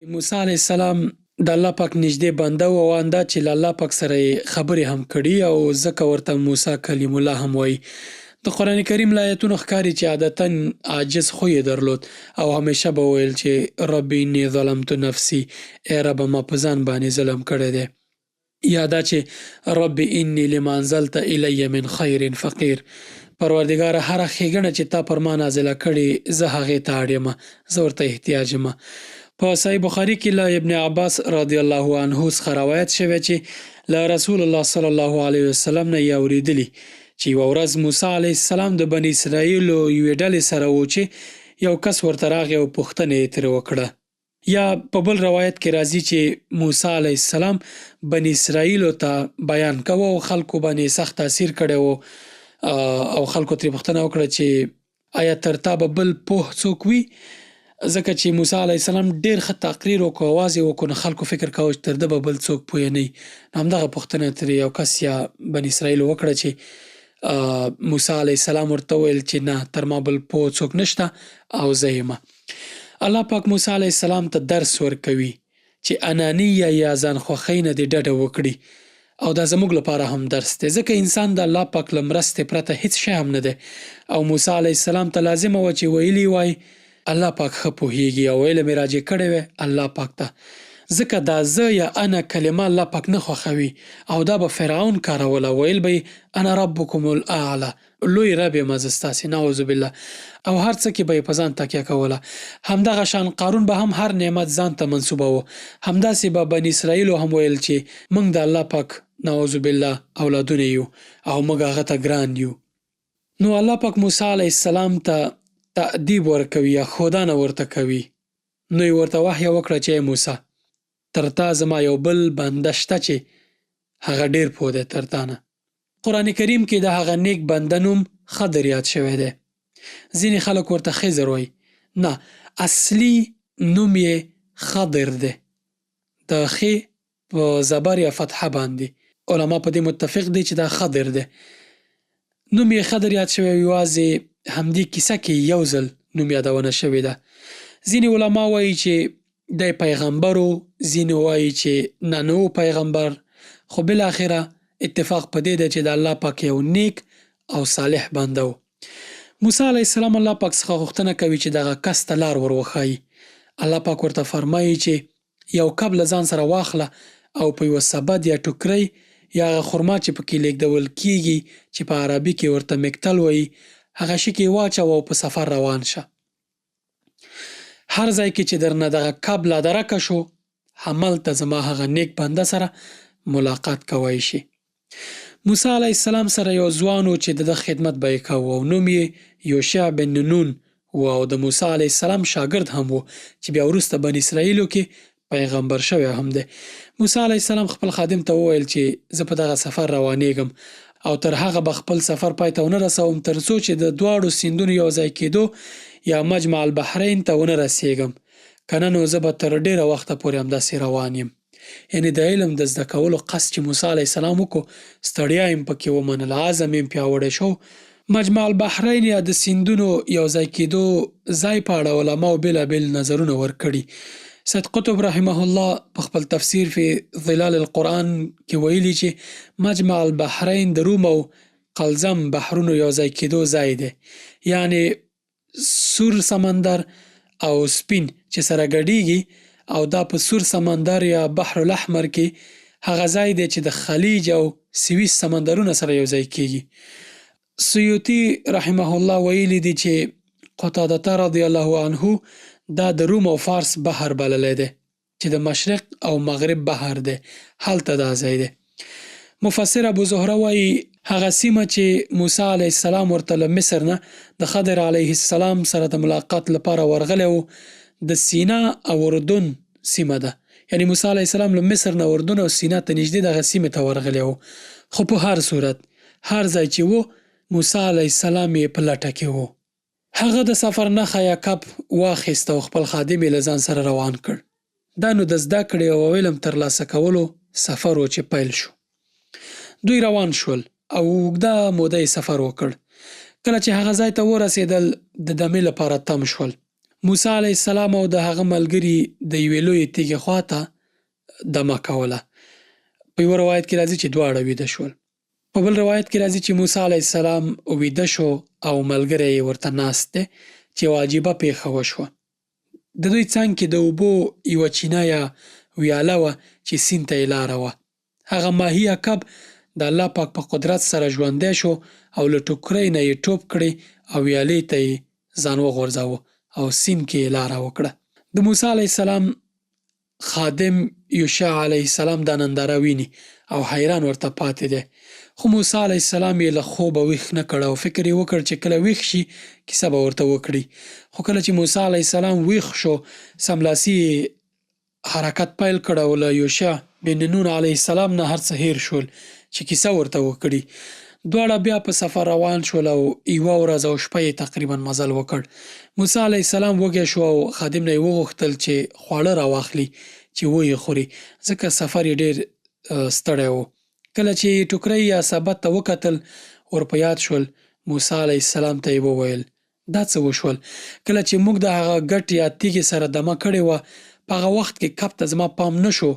موسی علیه السلام د الله پاک نږدې بنده و او انده چې له الله پاک سره یې خبرې هم کړي او ځکه ورته موسی کلیم الله هم وایي. د قرآن کریم له آیتونو ښکاري چې عادتاً عاجز خوی یې درلود او همیشه به ویل چې رب انی ظلمت نفسی، ای ربه ما په ځان باندې ظلم کړی دی. یا دا چې رب انی لما انزلت الی من خیر فقیر، پروردګاره هره ښېګڼه چې تا پر ما نازله کړې زه هغې ته اړ یمه، زه ورته احتیاج یمه. په صحیح بخاري کې له ابن عباس رضی الله عنه څخه روایت شوی چې له رسول الله صلی الله علیه وسلم نه یې اورېدلي چې یوه ورځ موسی علیه السلام د بني اسرایلو یوې ډلې سره و چې یو کس ورته راغی او پوښتنه یې ترې وکړه. یا په بل روایت کې راځي چې موسی علیه السلام بني اسرایلو ته بیان کوه او خلکو باندې سخت تاثیر کړی و او خلکو ترې پوښتنه وکړه چې آیا تر تا به بل پوه څوک وي؟ ځکه چې موسی علیه السلام ډېر ښه تقریر وکړو، آواز یې وکړو، نو خلکو فکر کوه چې تر ده به بل څوک پوه نه وي. نو همدغه پوښتنه ترې یو کس یا بني اسرایلو وکړه چې موسی علیه السلام ورته وویل چې نه، تر ما بل پوه څوک نشته او زه یمه. الله پاک موسی علیه السلام ته درس ورکوي چې اناني یا ځان خوښۍ نه دې ډډه وکړي، او دا زموږ لپاره هم درس دی، ځکه انسان د الله پاک له مرستې پرته هیڅ شی هم نه دی. او موسی علیه السلام ته لازمه وه چې ویلي وای الله پاک ښه پوهیږي او علم یې راجع کړی وی الله پاک ته، ځکه دا زه یا انا کلمه الله پاک نه خوښوي او دا به فرعون کاروله، ویل به انا ربکم الاعلی، لوی رب یم زه ستاسې، نعوذ بالله، او هر څه کې به یې په ځان تکیه کوله. همدغه شان قارون به هم هر نعمت ځان ته منسوبوه. همداسې به بني اسرایلو هم ویل چې موږ د الله پاک نعوذ بالله اولادونه یو او موږ هغه ته ګران یو. نو الله پاک موسی علیه السلام ته تأدیب ورکوي یا ښودنه ورته کوي. نو یې ورته وحیه وکړه چې ای موسی، تر تا زما یو بل بنده شته چې هغه ډېر پوه دی تر تا نه. قرآن کریم کې د هغه نیک بنده نوم خضر یاد شوی دی. ځینې خلک ورته خضر وایي، نه، اصلي نوم یې خضر دی، د خې په زبر یا فتحه باندې. علما په دې متفق دي چې دا خضر دی. نوم یې خضر یاد شوی، یوازې همدې کیسه کې یو ځل نوم یادونه شوې ده. ځینې علما وایي چې دی پیغمبر و، ځینې وایي چې نه و پیغمبر، خو بالاخره اتفاق په دې ده چې د الله پاک یو نیک او صالح بنده و. موسی علیه السلام الله پاک څخه غوښتنه کوي چې دغه کس ته لار ور وښایي. الله پاک ورته فرمایي چې یو کب له ځان سره واخله او په یوه سبد یا ټوکرۍ یا هغه خرما چې پکې لیږدول کیږي چې په عربي کې ورته مکتل وایي، هغه شي کې واچوه او په سفر روان شه. هر ځای کې چې درنه دغه کب لا درکه شو، هملته زما هغه نیک بنده سره ملاقات کوی شي. موسی علیه السلام سره یو ځوان و چې د خدمت به یې کوه او نوم یې یوشع بن نون و او د موسی علیه السلام شاګرد هم و چې بیا وروسته بني اسرایلو کې پیغمبر شوی هم دی. موسی علیه السلام خپل خادم ته وویل چې زه په دغه سفر روانېږم او تر هغه به خپل سفر پای ته ونه رسوم تر څو چې د دواړو سیندونو یو ځای کېدو یا مجمع البحرین ته ونه رسېږم، که نه نو زه به تر ډېره وخته پورې همداسې روان یم. یعنې د علم د زده کولو قصد چې موسی علیه السلام وکړو، ستړیا یې پکې ومنله، عزم یې پیاوړی شو. مجمع البحرین یا د سیندونو یو ځای کېدو ځای په اړه علماو بېلابېل نظرونه ورکړي. سید قطب رحمه الله په خپل تفسیر فی ظلال القرآن کې ویلي چې مجمع البحرین د روم او قلزم بحرونو یو ځای کېدو ځای دی، یعنې سور سمندر او سپین چې سره ګډیږي او دا په سور سمندر یا بحر الاحمر کې هغه ځای دی چې د خلیج او سویس سمندرونه سره یو ځای کېږي. سیوطي رحمه الله ویلي دي چې قتاده رضی الله عنه دا د روم او فارس بحر بللی دی چې د مشرق او مغرب بحر دی، هلته دا ځای دی. مفسر ابو زهره وایي هغه سیمه چې موسی علیه السلام ورته له مصر نه د خضر علیه السلام سره د ملاقات لپاره ورغلی و د سینا او اردن سیمه ده، یعنی موسی علیه السلام له مصر نه اردن او سینا ته نږدې دغه سیمې ته ورغلی و. خو په هر صورت هر ځای چې و موسی علیه السلام یې په لټه کې و. هغه د سفر نښه یا کب واخیست او خپل خادم یې له ځان سره روان کړ. دا نو د زده کړې او علم ترلاسه کولو سفر و چې پیل شو. دوی روان شول او اوږده موده یې سفر وکړ. کله چې هغه ځای ته ورسېدل د دمې لپاره تم شول. موسی علیه السلام او د هغه ملګري د یوې لویې تیږې خواته دمه کوله. په یوه روایت کې راځي چې دواړه ویده شول. په بل روایت کې راځي چې موسی علیه السلام ویده شو او ملګری یې ورته ناست دی چې یوه عجیبه پیښه وشوه. د دوی څنګ کې د اوبو یوه چینه یا ویاله وه چې سیند ته یې لاره وه. هغه ماهي عقب د الله پاک په قدرت سره ژوندی شو او له ټوکرۍ نه یې ټوپ کړې او ویالې ته یې ځان وغورځاوه او سیند کې یې لاره وکړه. د موسی علیه السلام خادم یوشع علیه السلام دا ننداره ویني او حیران ورته پاتې دی. خو موسی علیه السلام یې له خوبه ویښ نه کړ او فکر یې وکړ چې کله ویښ شي کیسه به ورته وکړي. خو کله چې موسی علیه السلام ویښ شو سملاسي حرکت پیل کړ او له یوشع بن نون علیه السلام نه هر څه هیر شول چې کیسه ورته وکړي. دواړه بیا په سفر روان شول او یوه ورځ او شپه یې تقریبا مزل وکړ. موسی علیه السلام وږی شو او خادم نه یې وغوښتل چې خواړه راواخلي چې ویې خوري ځکه سفر یې ډېر ستړی و. کله چې ټوکرۍ یا سبد ته وکتل ور په یاد شول. موسی علیه السلام ته یې وویل دا څه وشول؟ کله چې موږ د هغه ګټ یا تیږې سره دمه کړې وه په هغه وخت کې کب ته زما پام نه شو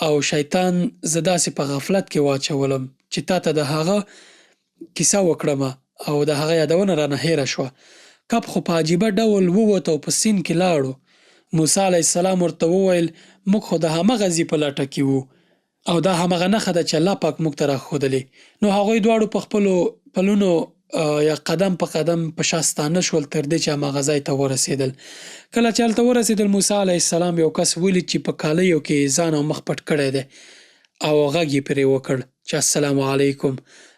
او شیطان زه داسې په غفلت کې واچولم چې تا ته د هغه کیسه وکړم او د هغه یادونه رانه هیره شوه. کب خو په عجیبه ډول ووت او په سیند کې لاړو. موسی علیه السلام ورته وویل موږ خو د همغه ځي په لټه کې وو او دا همغه نښه ده چې الله پاک موږ ته راښودلې. نو هغوی دواړو په خپلو پلونو یا قدم په قدم په شا ستانه شول تر دې چې همغه ځای ته ورسېدل. کله چې هلته ورسېدل موسی علیه السلام یو کس ولید چې په کالیو کې ځان او مخ پټ کړی دی او غږ یې پرې وکړ چې السلام علیکم.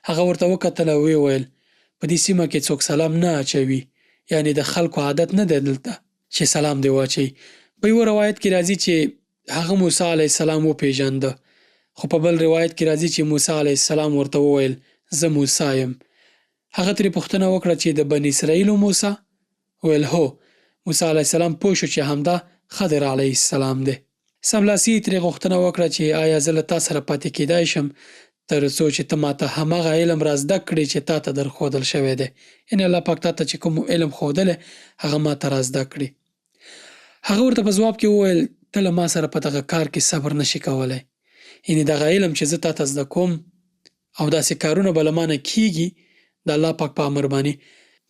هغه ورته وکتل او ویې ویل په دې سیمه کې څوک سلام نه اچوي، یعنې د خلکو عادت نه دی دلته چې سلام دې واچوي. په یوه روایت کې راځي چې هغه موسی علیه السلام وپېژانده، خو په بل روایت کې راځي چې موسی علیه السلام ورته وویل زه موسی یم. هغه ترې پوښتنه وکړه چې د بني اسرائیلو موسی؟ ویل هو. موسی علیه السلام پوه شو چې همدا خضر علیه السلام دی. سملاسي یې ترې غوښتنه وکړه چې آیا زه له تا سره پاتې کیدای شم تر څو چې ته ماته همغه علم را زده کړې چې تا ته درښودل شوی دی، یعنې الله پاک تا ته چې کوم علم ښودلی هغه ما ته را زده کړي. هغه ورته په ځواب کې وویل ته له ما سره په دغه کار کې صبر نشي کولی، یعنې دغه علم چې زه تا ته زده کوم او داسې کارونه به له ما نه کیږي د الله پاک په امر باندې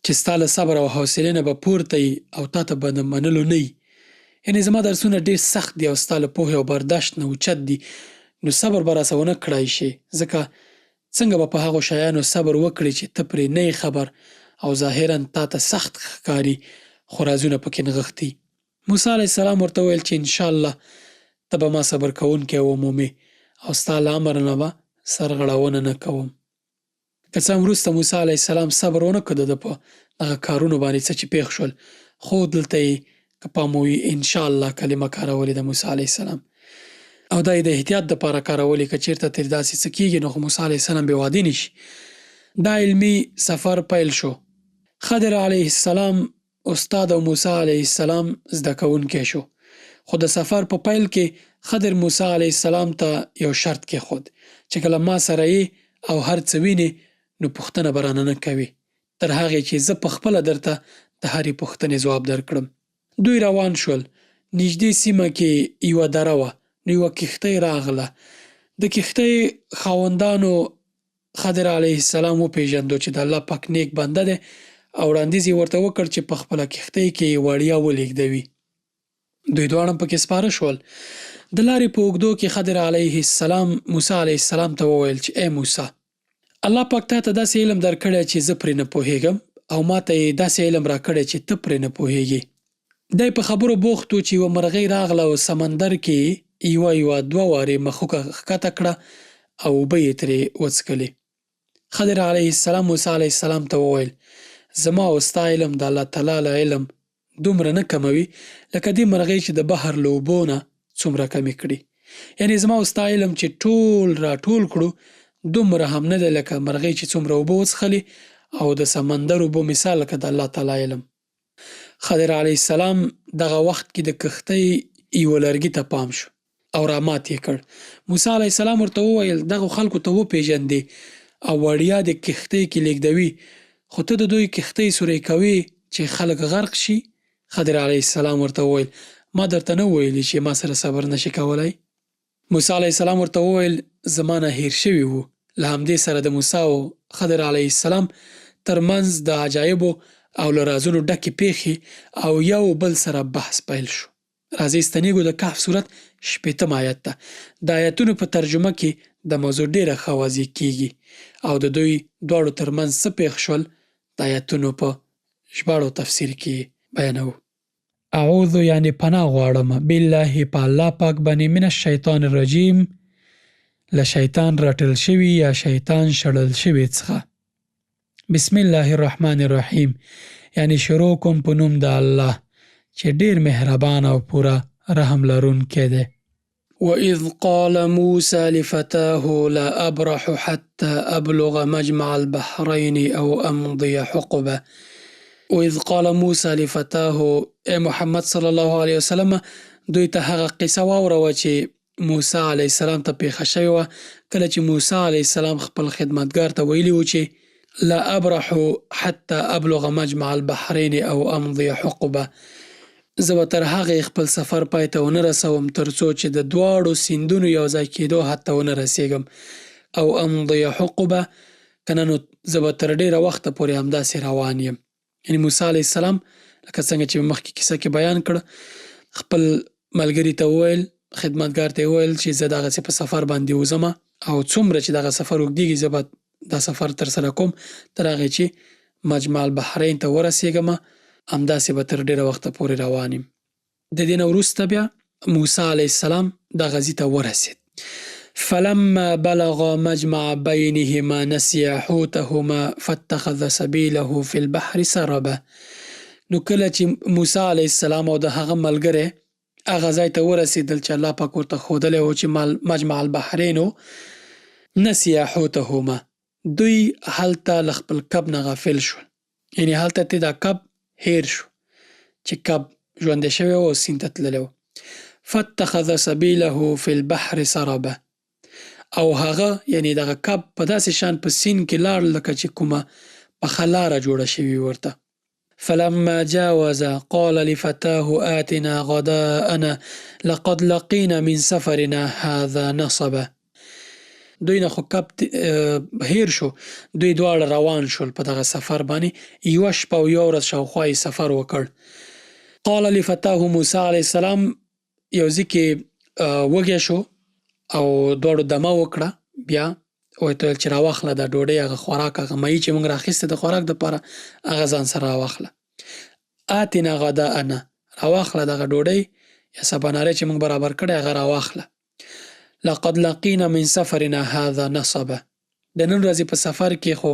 چې ستا له صبر او حوصلې نه به پورته وي او تا ته به د منلو نه وي. یعنې زما درسونه ډېر سخت دي او ستا له پوهې او برداشت نه اوچت دي، نو صبر به راسه ونه کړای شي، ځکه څنګه به په هغو شیانو صبر وکړې چې ته پرې نه یې خبر او ظاهرا تا ته سخت ښکاري خو رازونه پکې نغښتي. موسی علیه السلام ورته وویل چې انشاءالله ته به ما صبر کوونکی ومومې او ستا له امر نه به سرغړونه نه کوم. که څه هم وروسته موسی علیه السلام صبر ونه کړ د په دغه کارونو باندې څه چې پېښ شول، خو دلته یې که پام ووي انشاءالله کلمه کارولې د موسی علیه السلام او دا یې د احتیاط دپاره کارولې که چېرته ترې داسې څه کېږي نو خو موسی علیه السلام بې وادي نه شي. دا علمي سفر پیل شو. خضر علیه السلام استاد او موسی علیه السلام زده کوونکی شو، خو د سفر په پیل کې خضر موسی علیه السلام ته یو شرط کېښود چې کله ما سره یې او هر څه وینې نو پوښتنه به رانه نه کوې تر هغې چې زه پخپله درته د هرې پوښتنې ځواب درکړم. دوی روان شول. نږدې سیمه کې یوه دره وه، نو یوه کښتۍ راغله. د کښتۍ خاوندانو خضر علیه السلام وپېژندو چې د الله پاک نیک بنده دی او وړاندیز یې ورته وکړ چې په خپله کښتۍ کې یې وړیا ولېږدوي. دوی دواړه هم پکې سپاره شول. د لارې په اوږدو کې خضر علیه السلام موسی علیه السلام ته وویل چې ای موسی، الله پاک تا ته داسې علم درکړی چې زه پرې نه پوهېږم او ما ته یې داسې علم راکړی چې ته پرې نه پوهېږې. دی په خبرو بوخت و چې یوه مرغۍ راغله او سمندر کې یوه دوه وارې مخوکه ښکته کړه او اوبه یې ترې وڅښلې. خضر علیه السلام موسی علیه السلام ته وویل زما او ستا علم د الله تعالی له علم دومره نه کموي لکه دې مرغۍ چې د بحر له اوبو نه څومره کمې کړي. یعنې زما او ستا علم چې ټول راټول کړو دومره هم نه دی لکه مرغۍ چې څومره اوبه وڅښلې او د سمندر اوبو مثال لکه د الله تعالی علم. خضر علیه السلام دغه وخت کې د کښتۍ یوه لرګي ته پام شو او رامات یې کړ. موسی علیه السلام ورته وویل دغو خلکو ته وپېژندې او وړیا د کښتۍ کې لیږدوي، خو ته د دوی کښتۍ سورۍ کوې چې خلک غرق شي خضر علیه السلام ورته وویل ما درته نه ویلي چې ما سره صبر نشي کولی؟ موسی علیه السلام ورته وویل زما نه هیر شوي وو. له همدې سره د موسی او خضر علیه السلام ترمنځ د عجایبو او له رازونو ډکې پیښې او یو بل سره بحث پیل شو. راځئ ستنېږو د کهف صورت 80 آیت ته. د آیتونو په ترجمه کې د موضوع ډېره ښه واضح کیږي او د دوی دواړو ترمنځ څه پیښ شول د آیتونو په ژباړو تفسیر کې بیانوو. اعوذ یعنی پناه غواړم بالله په الله پاک باندې من الشیطان الرجیم له شیطان راټل شوي یا شیطان شړل شوي څخه. بسم الله الرحمن الرحیم یعنی شروع کوم په نوم د الله چې ډیر مهربان او پوره رحم لرونکی دی. وَإِذْ قَالَ مُوسَى لِفَتَاهُ لَا أَبْرَحُ حَتَّى أَبْلُغَ مَجْمَعَ الْبَحْرَيْنِ أَوْ أَمْضِيَ حُقُبَةً. وَإِذْ قَالَ مُوسَى لِفَتَاهُ اے محمد صلی الله علیه وسلم دوی ته هغه قصه واوروه چې موسی علیه السلام ته پیښه شوې وه کله چې موسی علیه السلام خپل خدمتګار ته ویلي و چې لا أبرح حتى أبلغ مجمع البحرين أو أمضي حقبة. زه به تر هغې خپل سفر پای ته ونه رسوم تر څو چې د دواړو سیندونو یو ځای کېدو حد ته ونه رسېږم. او امضي حقبه کنه نو زه به تر ډېره وخته پورې همداسې روان یم. یعنې موسی علیه السلام لکه څنګه چې مخکې کیسه کې بیان کړه خپل ملګري ته وویل خدمتګار ته یې وویل چې زه دغسې په سفر باندې وځم او څومره چې دغه سفر اوږدېږي زه به دا سفر تر سره کوم تر هغې چې مجمع البحرین ته ورسېږم همداسې به تر ډېره وخته پورې روان یم. د دې نه وروسته بیا موسی علیه السلام دا غزي ته ورسېد. فلما بلغ مجمع بینهما نسي حوتهما فاتخذ سبیله فی البحر سربا. نو کله چې موسی علیه السلام او د هغه ملګری هغه ځای ته ورسېدل چې الله پاک ورته ښودلی و چې مجمع البحرین و نسي حوتهما دوی هلته له خپل کب نه غافل شول. یعنې هلته ته دا کب هیر شو چې کب ژوندی شوی و او سیند ته تللی و. فاتخذ سبیله فی البحر سربا او هغه یعنې دغه کب په داسې شان په سیند کې لاړ لکه چې کومه پخه لاره جوړه شوې ورته. فلما جاوز قال لفتاه آتنا غداءنا لقد لقينا من سفرنا هذا نصبا. دوی نه خو کب هیر شو دوی دواړه روان شول په دغه سفر باندې یوه شپه او یوه ورځ شاوخوا یې سفر وکړ. قال لفتاه موسی علیه السلام یو ځای کې وږی شو او دواړو دمه وکړه بیا ورته ویل چې راواخله دا ډوډۍ هغه خوراک هغه مایي چې موږ راخیستی د خوراک دپاره هغه ځان سره راواخله. آتنا غداءنا راواخله دغه ډوډۍ یا سباناری چې موږ برابر کړی هغه راواخله. لقد لقينا من سفرنا هذا نصبا. د نن ورځې په سفر کې خو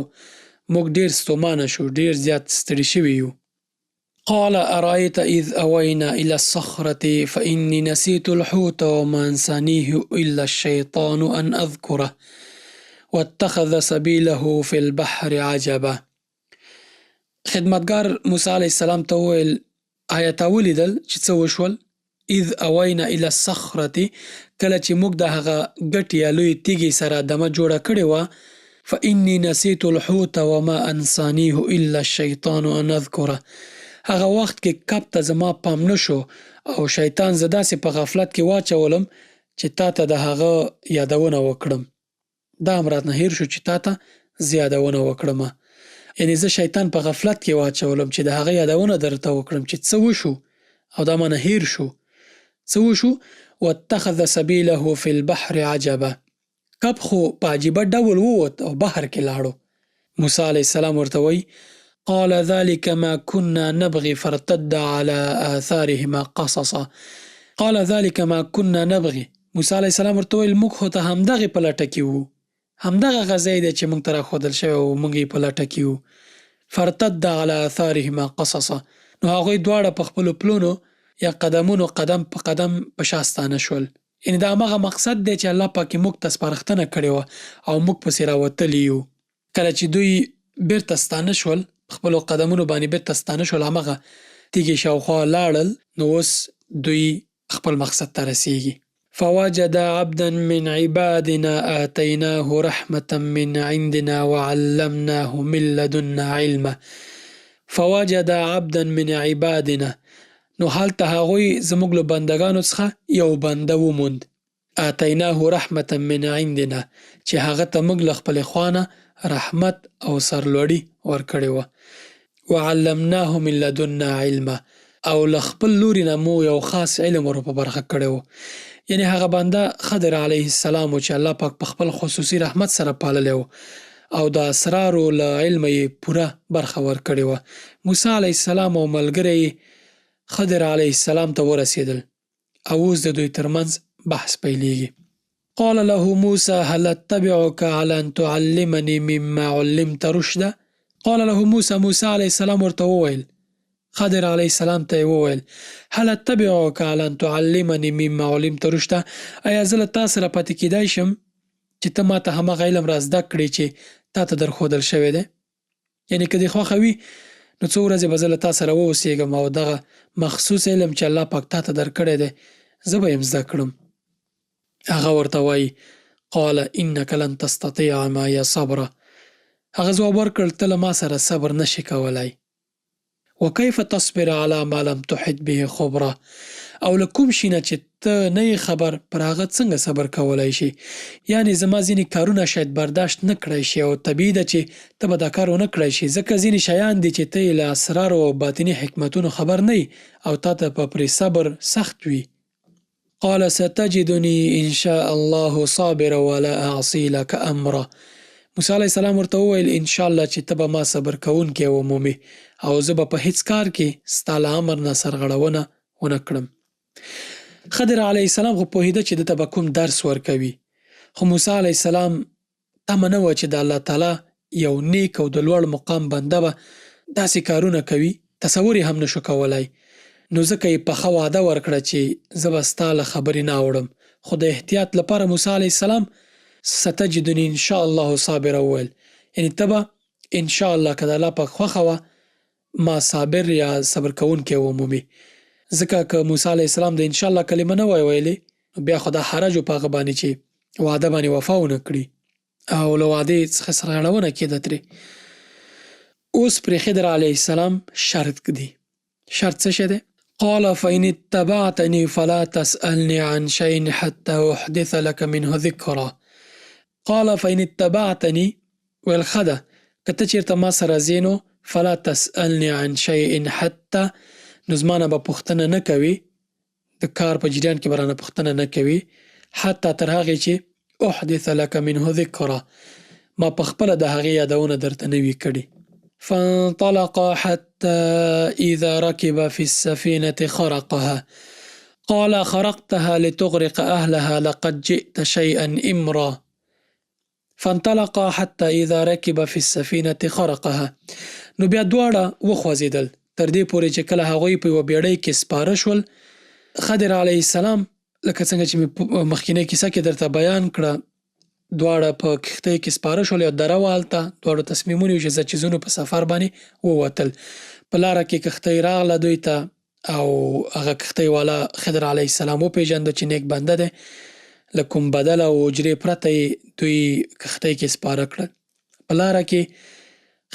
موږ ډېر ستومانه شو ډېر زیات ستړي شوي یو. قال أرأيت إذ أوينا إلى الصخرة فإني نسيت الحوت وما أنسانيه إلا الشيطان أن أذكره واتخذ سبيله في البحر عجبا. خدمتګار موسی علیه السلام ته وویل آیا تا ولیدل چې څه وشول؟ اذ اوینا الى الصخرة کله چې موږ د هغه ګټې یا لویې تیږې سره دمه جوړه کړې وه. فإني نسيت الحوت وما أنسانيه إلا الشيطان أن أذكره. هغه وخت کې کب ته زما پام نشو او شیطان زه داسې په غفلت کې واچولم چې تا ته د هغه یادونه وکړم. دا هم راتنه هیر شو چې تا ته زه یادونه وکړم. یعنې زه شیطان په غفلت کې واچولم چې د هغه یادونه درته وکړم چې څه وشو او دا مانه هیر شو. څه وشو؟ واتخذ سبیله فی البحر عجبا. کب خو په عجیبه ډول ووت او بحر کې لاړو. موسی علیه السلام ورته وایي قال ذلك ما كنا نبغي فارتد على آثارهما قصصا. قال ذلك ما كنا نبغي. موسی علیه السلام ورته ویل موږ خو ته همدغې په لټه کې وو همدغه غځی دی چې موږ ته راښودل شوی او موږ یې په لټه کې وو. فارتد على آثارهما قصصا. نو هغوی دواړه په خپلو پلونو یا قدمونو قدم په قدم په شا ستانه شول. یعنې دا همغه مقصد دی چې الله پاک یې موږ ته سپارښتنه کړې وه او موږ پسې راوتلي یو. کله چې دوی بیرته ستانه شول خپلو قدمونو باندې بیرته ستانه شول همغه تیږې شاوخوا لاړل نو اوس دوی خپل مقصد ته رسیږي. فوجد عبدا من عبادنا آتيناه رحمة من عندنا وعلمناه من لدنا علما. فوجد عبدا من عبادنا نو هلته هغوی زموږ له بندګانو څخه یو بنده وموند، آتیناه رحمة من عندنا، چې هغه ته موږ له خپلې خوا نه رحمت او سرلوړي ورکړې وه. وعلمناه من لدنا علما، او له خپل لوري نه مو یو خاص علم ور په برخه کړی و. یعنې هغه بنده خضر علیه السلام و چې الله پاک په خپل خصوصي رحمت سره پاللی و او د اسرارو له علمه یې پوره برخه ورکړې وه. موسی علیه السلام او ملګری یې خضر علیه السلام ته ورسېدل او اوس د دوی ترمنځ بحث پیلیږي. قال له موسی هل اتبعك على ان تعلمني مما علمت رشدا. قال له موسی علیه السلام ورته وویل، خضر علیه السلام ته یې وویل، هل اتبعك على ان تعلمني مما علمت رشدا، ایا زه له تا سره پاتې کیدای شم چې ته ماته هماغه علم را زده کړې چې تا ته درښودل شوی دی؟ یعنې که دې خوښه وي نو څو ورځې به زه له تا سره واوسېږم او دغه مخصوص علم چې الله پاک تا ته درکړی دی زه به یې زده کړم. هغه ورته وایي قال انک لن تستطیع معي صبرا. هغه ځواب ورکړ ته له ما سره صبر نشي کولی. وکیف تصبر على ما لم تحط به خبرا، او له کوم شي نه چې ته نه یې خبر پر هغه څنګه صبر کولی شي؟ یعنې زما ځینې کارونه شاید برداشت نه کړی شي او طبیعي ده چې ته به دا کار ونه کړی شي، ځکه ځینې شیان دي چې ته یې له اسرارو او باطني حکمتونو خبر نه یې او تا ته به پرې صبر سخت وي. قال ستجدني ان شاء الله صابرا ولا اعصي لك امرا. موسی علیه السلام ورته وویل ان شاء الله چې ته به ما صبر کوونکی ومومې او زه به په هیڅ کار کې ستا له امر نه سرغړونه ونه کړم. خضر علیه السلام خو پوهېده چې دته به کوم درس ورکوي، خو موسی علیه السلام تمه نه وه چې د الله تعالی یو نیک او د لوړ مقام بنده به داسې کارونه کوي، تصور یې هم نشو کولی. نو ځکه یې پخه وعده ورکړه چې زه به ستا له خبرې نه اوړم. خو د احتیاط لپاره موسی علیه السلام ستجدني ان شاء الله صابر وویل، یعنې ته به ان شاء الله که د الله پاک خوښه وه ما صابر یا صبر کوونکی ومومي. ځکه که موسی علیه السلام د ان شاء الله کلمه نه وای ویلې بیا خو دا حرج و په هغه باندې چې وعده باندې وفا ونه کړي او له وعدې څخه سرغړونه کېده ترې. اوس پرې خضر علیه السلام شرط ږدي. شرط څه شی دی؟ قال فإن اتبعتني فلا تسألني عن شيء حتى أحدث لك منه ذكرا. قال فإن اتبعتني ویل ښه ده که ته چېرته ما سره ځې نو فلا تسألني عن شيء حتى نو زما نه به پوښتنه نه کوي، د کار په جریان کې به رانه پوښتنه نه کوي، حتی تر هغې چې احدث لك منه ذکرا ما په خپله د هغې یادونه درته نه وي کړي. فانطلقا حتى إذا ركب في السفينة خرقها قال خرقتها لتغرق أهلها لقد جئت شيئا إمرا. فانطلقا حتى إذا ركب في السفينة خرقها. نو بیا دواړه وخوځېدل تر دې پورې چې کله هغوی په یوه بیړۍ کې سپاره شول. خضر علیه السلام لکه څنګه چې مې مخکینۍ کیسه کې درته بیان کړه دواړه په کښتۍ کې سپاره شول، یو دره وه هلته، دواړو تصمیم ونیو چې څیزونو په سفر باندې ووتل. په لاره کې کښتۍ راغله دوی ته او هغه کښتۍ والا خضر علیه السلام وپېژانده چې نیک بنده دی، له کوم بدل او اجرې پرته یې دوی کښتۍ کې سپاره کړل. په لاره کې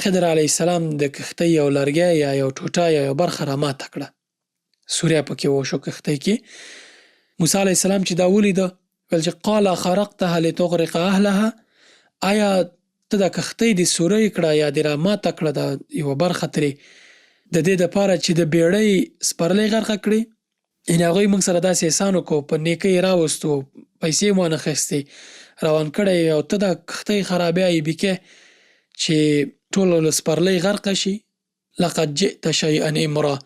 خضر علیه السلام د کښتۍ یو لرګی یا یو ټوټه یا یو برخه راماته کړه، سوریه پکې وشو کښتۍ کې. موسی علیه السلام چې دا ولیده ویل چې قال خرقتها لتغرق اهلها، آیا ته دا کښتۍ دې سوری کړه یا دې راماته کړه دا یوه برخه ترې د دې دپاره چې د بیړۍ سپرلۍ غرقه کړې؟ یعنې هغوی موږ سره داسې احسان وکړو، په نیکۍ یې راوستو، پیسې مو وانخیستې، روان کړی او ته دا کښتۍ خرابې ایبیکې چې ټوله له سپرلۍ غرقه شي. لقد جئت شیئا امرا.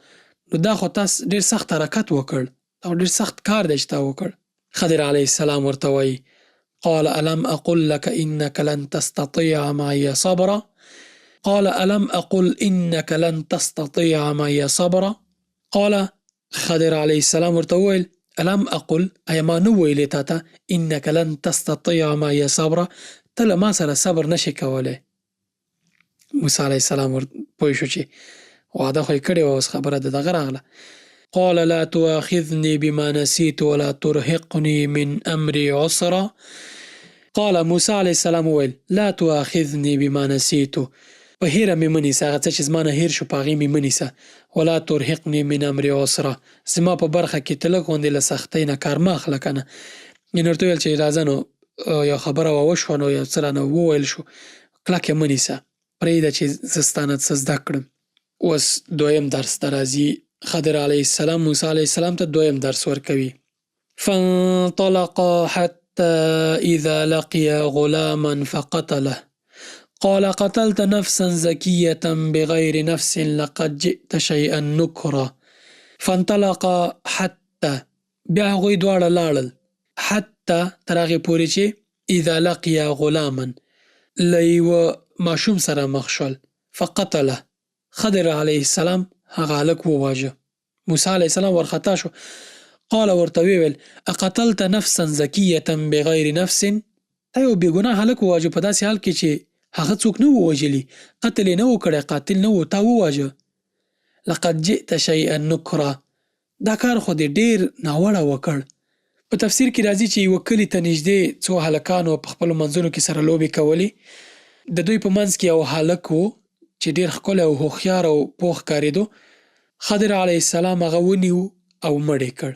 نو دا خو تاسو ډېر سخت حرکت وکړ او ډېر سخت کار دی چې تا وکړ. خضر علیه السلام ورته وایي قال ألم أقل لك إنك لن تستطيع معي صبرا. قال ألم أقل إنك لن تستطيع معي صبرا. قال خضر علیه السلام ورته وویل ألم أقل ایا ما نه ویلې تا ته إنك لن تستطيع معي صبرا ته له ما سره صبر نشي کولی. موسی علیه السلام پوه شو چې وعده خو یې کړې وه، اوس خبره د دغه راغله. قال لا تؤاخذني بما نسيت ولا ترهقني من أمري عسرا. قال موسی علیه السلام ویل لا تؤاخذني بما نسيت، په په هیره مې مه نیسه، هغه څه چې زما نه هیر شو په هغې مې مه نیسه. ولا ترهقني من امري عسره، زما په برخه کې ته لږ غوندې له سختۍ نه کار مه اخله که نه. یعنې ورته وویل چې راځه نو یو خبره وشوه، نو یو څه رانه وویل شو، کلک یې مه نیسه، پرېږده چې زه ستا نه څه زده کړم. اوس دویم درس ته راځي. خضر علیه السلام موسی علیه السلام ته دویم درس ورکوي. فانطلقا حتى إذا لقي غلاما فقتله قال قتلت نفسا زكية بغير نفس لقد جئت شيئا نكرا. فانطلقا حتى، بیا هغوی دواړه لاړل، حتی تر هغې پورې چې اذا لقي غلاما، له یوه ماشوم سره مخ شول. فقتله، خضر علیه السلام هغه هلک وواژه. موسی علیه السلام ورخطا شو. قال ورته ویل اقتلت نفسا زکیة بغیر نفس، تا یو بېګناه هلک وواژه په داسې حال کې چې هغه څوک نه و وژلي، قتل یې نه و کړی، قاتل نه و، تا وواژه. لقد جئت شیئا نکرا، دا کار خو دې ډېر ناوړه وکړ. په تفسیر کې راځي چې یوه کلي ته نږدې څو هلکانو په خپلو منځونو کې سره لوبې کولې. د دوی په منځ کې یو هلک و چې ډېر ښکلی او هوښیار او پوه ښکارېدو. خضر علیه السلام هغه ونیو او مړ یې کړ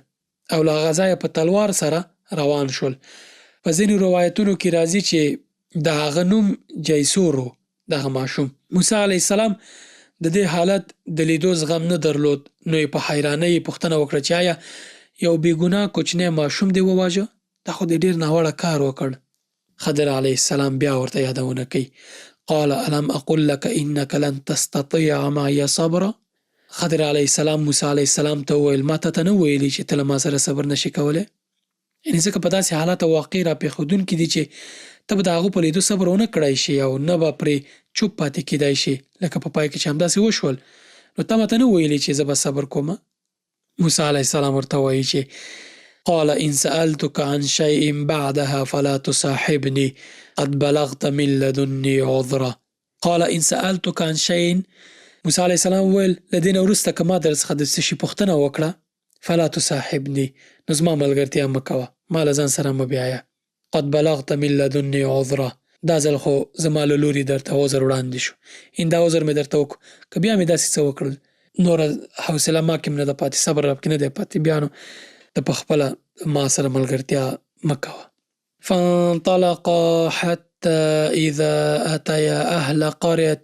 او له هغه ځایه په تلوار سره روان شول. په ځینو روایتونو کې راځي چې د هغه نوم جیسور و، دغه ماشوم. موسی علیه السلام د دې حالت د لیدو زغم نه درلود، نو یې په حیرانۍ پوښتنه وکړه چې آیا یو بېګناه کوچنی ماشوم دې وواژه؟ دا خو دې ډېر ناوړه کار وکړ. خضر علیه السلام بیا ورته یادونه کوي. قال الم اقل لك انك لن تستطيع معي صبرا. خضر علیه السلام موسی علیه السلام ته وویل ما ته نه ویلي چې ته له ما سره صبر نشي کولی؟ یعنې ځکه په داسې حالات او واقع راپېښودونکي دي چې ته به د هغو په لیدو صبر ونه کړی شي او نه به پرې چوپ پاتې کېدای شي، لکه په پای کې چې همداسې وشول. نو تا ماته نه ویلي چې زه به صبر کومه؟ موسی علیه السلام ورته وایي چې قال ان سألتك عن شيء بعدها فلا تصاحبني قد بلغت من لدني عذرا. قال ان سألتك عن شيء، موسی علیه السلام وویل له دې نه وروسته که ما در څخه د څه شي پوښتنه وکړه فلا تصاحبني، نو زما ملګرتیا مه کوه، ما له ځان سره مه بیایه. قد بلغت من لدني عذرا، دا ځل خو زما له لوري درته عذر وړاندې شو، ان دا عذر مې درته وکړو، که بیا مې داسې څه وکړل نوره حوصله ما کې هم نه ده پاتې، صبر رب کې نه دی پاتې، بیا نو ته پخپله ما سره ملګرتیا مه کوه. فانطلقا حتى إذا أتيا أهل قرية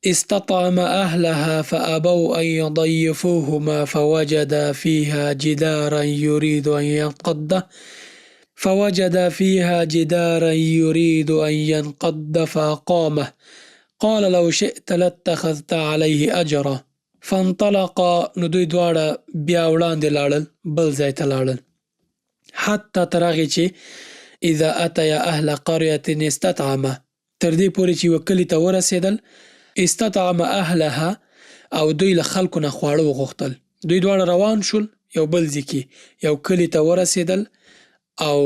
استطعم أهلها فأبوا أن يضيفوهما فوجدا فيها جدارا يريد أن ينقض فأقامه قال لو شئت لاتخذت عليه أجرا. فانطلقا، نو دوی دواړه بیا وړاندې لاړل، بل ځای ته لاړل. حتی تر هغې چې اذا اتیا اهل قرية استطعمه، تر دې پورې چې یوه کلي ته ورسېدل. استطعم اهلها، او دوی له خلکو نه خواړه وغوښتل. دوی دواړه روان شول، یو بل ځای کې یو کلي ته ورسېدل او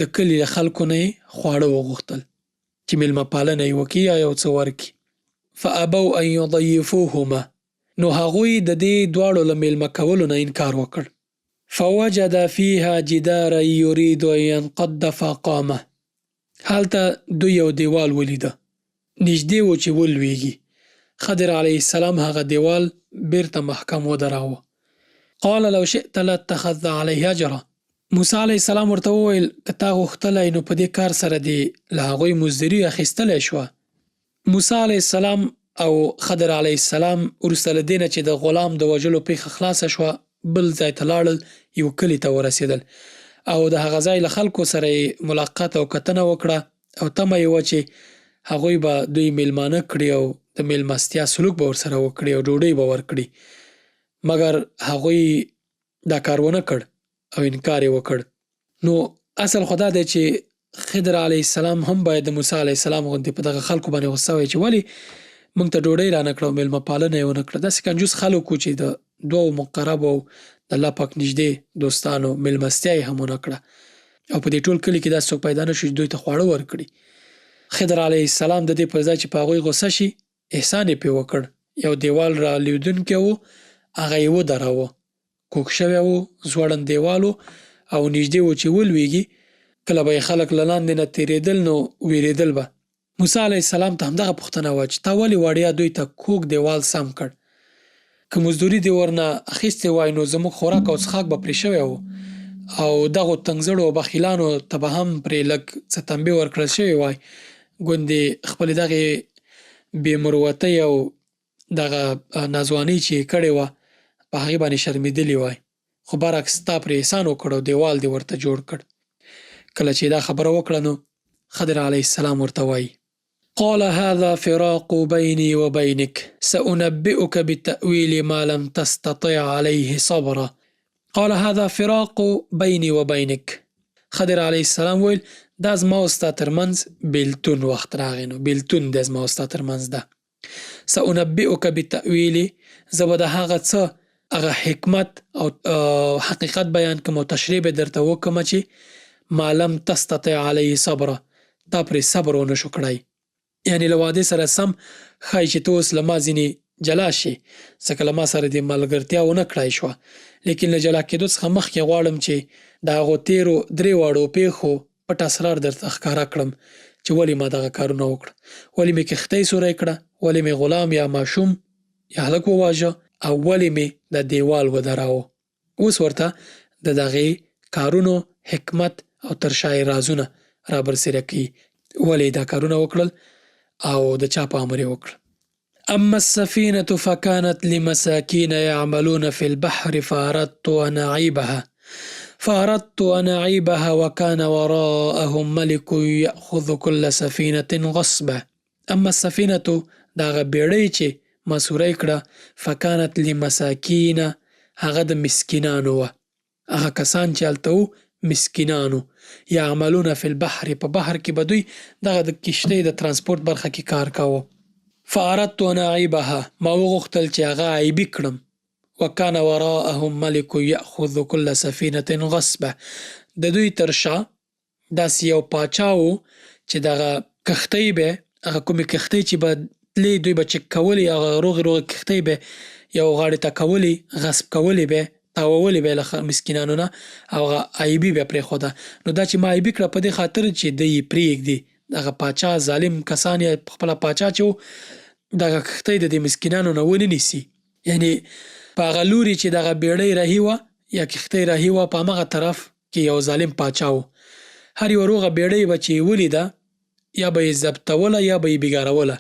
د کلي له خلکو نه یې خواړه وغوښتل چې میلمه پالنه یې وکړي یا یو څه ورکړي. فابوا ان یضیفوهما، نو هغوی د دې دواړو له میلمه کولو نه انکار وکړ. فوجد فيها جدارا يريد ان ينقض فقامه، هلته دوی یو دیوال ولیده، نږدې و چې ولویږي. خضر علیه السلام هغه دیوال بیرته محکم ودراوه. قال لو شئت لاتخذت عليه اجرا. موسی علیه السلام ورته وویل که تا غوښتلی نو په دې کار سره دې له هغوی مزدوري اخیستلی شوه. موسی علیه السلام او خضر علیه السلام وروسته له دې نه چې د غلام د وژلو پیښه خلاصه شوه، بل ځای ته لاړل، یو کلي ته ورسېدل او د هغه ځای له خلکو سره یې ملاقات او کتنه وکړه او تمه یې وه چې هغوی به دوی میلمانه کړي او د میلمستیا سلوک به ورسره وکړي او ډوډۍ به ورکړي، مګر هغوی دا کار ونه کړ او انکار یې وکړ. نو اصل خو دا دی چې خضر علیه السلام هم باید د موسی علیه السلام غوندې په دغه خلکو باندې غصه وی چې ولې موږ ته ډوډۍ رانه کړه او میلمه پالنه یې ونه کړه. داسې کنجوس خلک وو چې د دوو مقربو او د الله پاک نږدې دوستانو میلمستیا یې هم ونه کړه او په دې ټول کلي کې داسې څوک پیدا نه شو چې دوی ته خواړه ورکړي. خضر علیه السلام د دې پر ځای چې په هغوی غصه شي، احسان یې پرې وکړ. یو دیوال را لیدونکی و، هغه یې ودراوه، کوږ شوی و، ځوړند دیوال و او نږدې و چې ولویږي. کله به یې خلک له لاندې نه تېرېدل نو ویرېدل به موسی علیه السلام ته همدغه پوښتنه وه چې تا ولې وړیا دوی ته کوږ دیوال سم کړ؟ که مزدوري دې ورنه اخیستې وای نو زموږ خوراک او څښاک به پرې شوی و او دغو تنګزړو او بخیلانو ته به هم پرې لږ څه تنبیه ورکړل شوې وای، ګوندې خپلې دغې بې مروتۍ او دغه ناځوانۍ چې یې کړې وه په هغې باندې شرمېدلي وای، خو برعکس تا پرې احسان وکړ او دیوال دې ورته جوړ کړ. کله چې دا خبره وکړه نو خضر علیه السلام ورته وایي: قال هذا فراق بيني وبينك سأنبئك بتأويل ما لم تستطع عليه صبرا. قال هذا فراق بيني وبينك. خضر علیه السلام ویل دا زما او ستا ترمنځ بیلتون وخت راغی، نو بیلتون دی زما او ستا ترمنځ ده. سأنبئك بتأویل، زه به د هغه څه هغه حکمت او حقیقت بیان کوم او تشریح به درته وکړم چې ما لم تستطع علیه صبرا، تا پرې صبر ونه شو کړی. یعنې له واده سره سم ښایي چې ته اوس له ما ځینې جلا شي، ځکه له ما سره دې ملګرتیا ونه کړای شوه، لیکن له جلا کېدو څخه مخکې غواړم چې د هغو تیرو درې واړو پیښو پټ اسرار درته ښکاره کړم چې ولې ما دغه کارونه وکړه، ولې مې کښتۍ سوری کړه، ولې مې غلام یا ماشوم یا هلک وواژه او ولې مې د دیوال ودراوه. اوس ورته د دغې کارونو حکمت او ترشا یې رازونه رابرسېره کوي، ولې دا کارونه وکړل او د چا په امر یې وکړل. اما السفينة فكانت لمساكين يعملون في البحر فأردت أن أعيبها وكان وراءهم ملك يأخذ كل سفينة غصبا. اما السفينة داغه بیړۍ چې ما سوری کړه فکانت لمساکین، هغه د مسکینانو وه، هغه کسان چې هلته وو مسکینانو، یعملون فی البحر، په بحر کې به دوی دغه د کشتۍ د ترانسپورت برخه کې کار کاوه. فاردت ان اعیبها، ما وغوښتل چې هغه عیبي کړم. وکان وراءهم ملک یأخذ کل سفینة غصبا، د دوی تر شا داسې یو پاچا و چې دغه کښتۍ به، هغه کومې کښتۍ چې به تلې دوی به چک کولې، هغه روغې روغې کښتۍ به یو غاړې ته کولې، غصب کولې به، تاوولې به له مسکینانو نه او هغه عیبي به پرېښوده. نو دا چې ما عیبي کړه په دې خاطر چې دی یې پرېږدي، دغه پاچا ظالم کسان یې خپله پاچا چې و دغه کښتۍ د دې مسکینانو نه ونه نیسي. یعنې په هغه لوري چې دغه بیړۍ رهي وه یا کښتۍ رهي وه په همغه طرف کې یو ظالم پاچا و. هر یوه روغه بیړۍ به چې یې ولیده یا به یې ضبطوله یا به یې بیګاروله.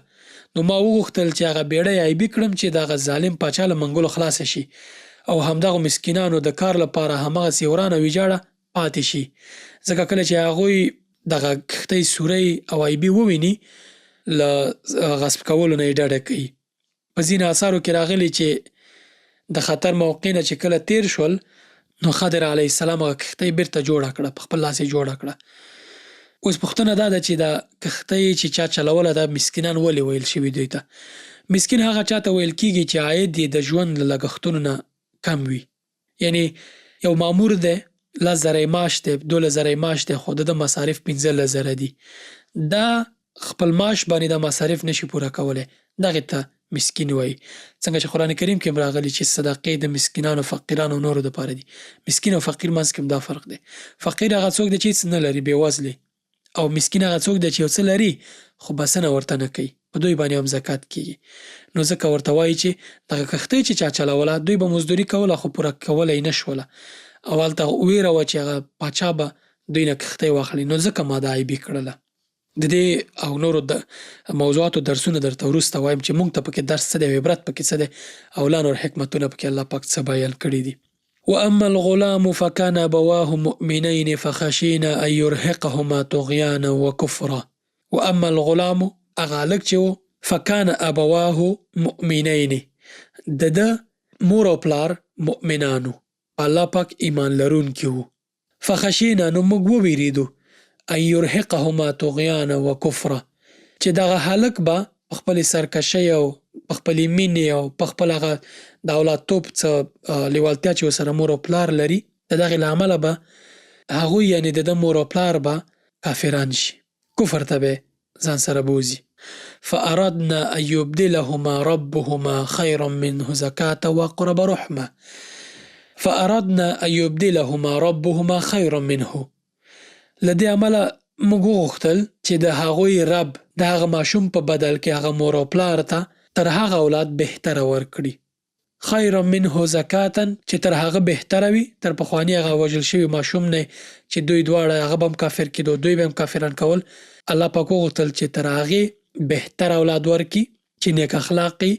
نو ما وغوښتل چې هغه بیړۍ عیبي کړم چې دغه ظالم پاچا له منګولو خلاصه شي او همدغو مسکینانو د کار لپاره همغسې ورانه ویجاړه پاتې شي. ځکه کله چې هغوی دغه کښتۍ سوری او عیبي وویني له غصب کولو نه یې ډډه کوي. په ځینو اثارو کې راغلي چې د خطر موقع نه چې کله تیر شول نو خضر علیه السلام هغه کښتۍ بیرته جوړه کړه، په خپل لاس یې جوړه کړه. اوس پوښتنه دا ده چې دا کښتۍ چې چا چلوله دا مسکینان ولې ویل شوي دوی ته؟ مسکین هغه چاته ویل کېږي چې عاید یې د ژوند له لګښتونو نه کم وي. یعنې یو مامور دی 10,000 معاش دی، 12,000 معاش دی، خو د مصارف 15,000 دي، دا خپل معاش باندې د مصارف نشي پوره کولی، دغې ته مسکین وایي. څنګه چې قرآن کریم کې هم راغلي چې صدقې د مسکینانو فقیرانو نورو دپاره دي. مسکین او فقیر منځ کې هم دا فرق دی. فقیر هغه څوک دی چې هېڅ نه لري، بېوزلی، او مسکین هغه څوک دی چې یو څه لري خو بسنه ورته نه کوي، په دوی باندې هم زکات کېږي. نو ځکه ورته وایي چې دغه کښتۍ چې چا چلوله دوی به مزدوري کوله خو پوره کولی یې نه شوله، او هلته ویره وه چې هغه پاچا به دوی نه کښتۍ واخلي، نو ځکه ما دا عیبي کړله. د دې او نورو د موضوعاتو درسونه درته وروسته وایم چې موږ ته پکې درس څه دی او عبرت پکې څه دی او لا نور حکمتونه پکې الله پاک څه بیان کړي دي. واما الغلام فكان ابواه مؤمنين فخشينا ان يرهقهما طغيانا وكفرا. واما الغلام هغه هلک چې و فکان ابواه مؤمنین، د مور او پلار مؤمنانو، الله پاک ایمان لرونکي وو. فخشینا نو موږ وویریدو ان یرهقهما طغیانا و کفرا، چې دغه هلک به په خپلې سرکشۍ او په خپلې مینې او په خپل هغه د اولادتوب څه لیوالتیا چې ورسره مور او پلار لري د دغې له امله به هغوی یعنې د ده مور او پلار به کافران شي، کفر ته به ځان سره بوځي. فأردنا ان یبدلهما ربهما خیرا منه زکاة واقرب رحمه. فأردنا ان یبدلهما ربهما خیرا منه، له دې امله موږ وغوښتل چې د هغوی رب د هغه ماشوم په بدل کې هغه مور او پلار ته تر هغه اولاد بهتره ورکړي. خیر منه زکاتن چې تر هغه بهتره وي، تر پخواني هغه وژل شوي ماشوم نه چې دوی دواړه هغه به هم کافر کېدو، دوی به هم کافران کول. الله پاک وغوښتل چې تر هغې بهتره اولاد ورکړي چې نیک اخلاقي،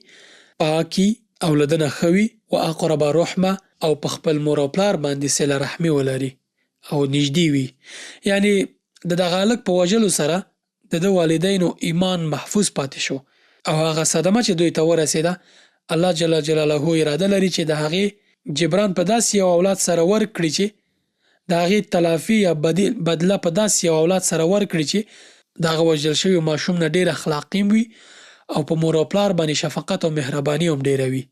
پاکي، او له ده نه ښه وي و اقرب رحمه او په خپل مور او پلار باندې صله رحمي ولري او نږدې وي. یعنې د دغه هلک په وژلو سره د ده والدینو ایمان محفوظ پاتې شو او هغه صدمه چې دوی ته ورسېده، الله جل جلاله اراده لري چې د هغې جبران په داسې یو اولاد سره ورکړي چې د هغې تلافي یا بدله په داسې یو اولاد سره ورکړي چې د هغه وژل شوي ماشوم نه ډېر اخلاقي وي او په مور او پلار باندې شفقت او مهرباني هم ډېره وي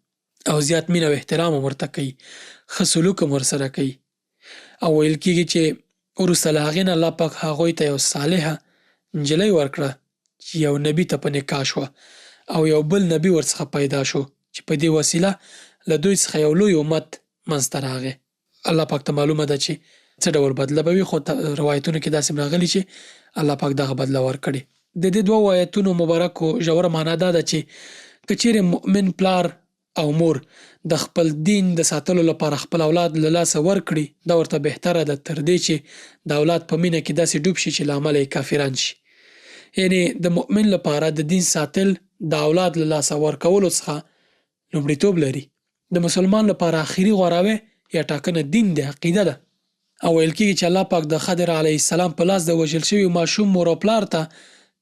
او زیات مینه او احترام هم ورته کوي، ښه سلوک هم ورسره کوي. او ویل کېږي چې وروسته له هغې نه الله پاک هغوی ته یو صالحه نجلۍ ورکړه چې یو نبي ته په نکاح شوه او یو بل نبي ورڅخه پیدا شو چې په دې وسیله له دوی څخه یو لوی امت منځته راغی. الله پاک ته معلومه ده چې څه ډول بدله به وي، خو روایتونو کې داسې راغلي چې الله پاک دغه بدله ورکړې. د دې دوو آیتونو مبارکو ژوره معنا دا ده چې که چیرې مؤمن پلار او مور د خپل دین د ساتلو لپاره خپل اولاد له لاسه ورکړي، دا ورته بهتره ده تر دې چې د اولاد په مینه کې داسې ډوب شي چې له امله یې کافران شي. یعنې د مؤمن لپاره د دین ساتل د اولاد له لاسه ورکولو څخه لومړیتوب لري. د مسلمان لپاره آخري غوراوی یا ټاکنه دین دی، عقیده ده. او ویل کېږي چې الله پاک د خضر علیه السلام په لاس د وژل شوي ماشوم مور او پلار ته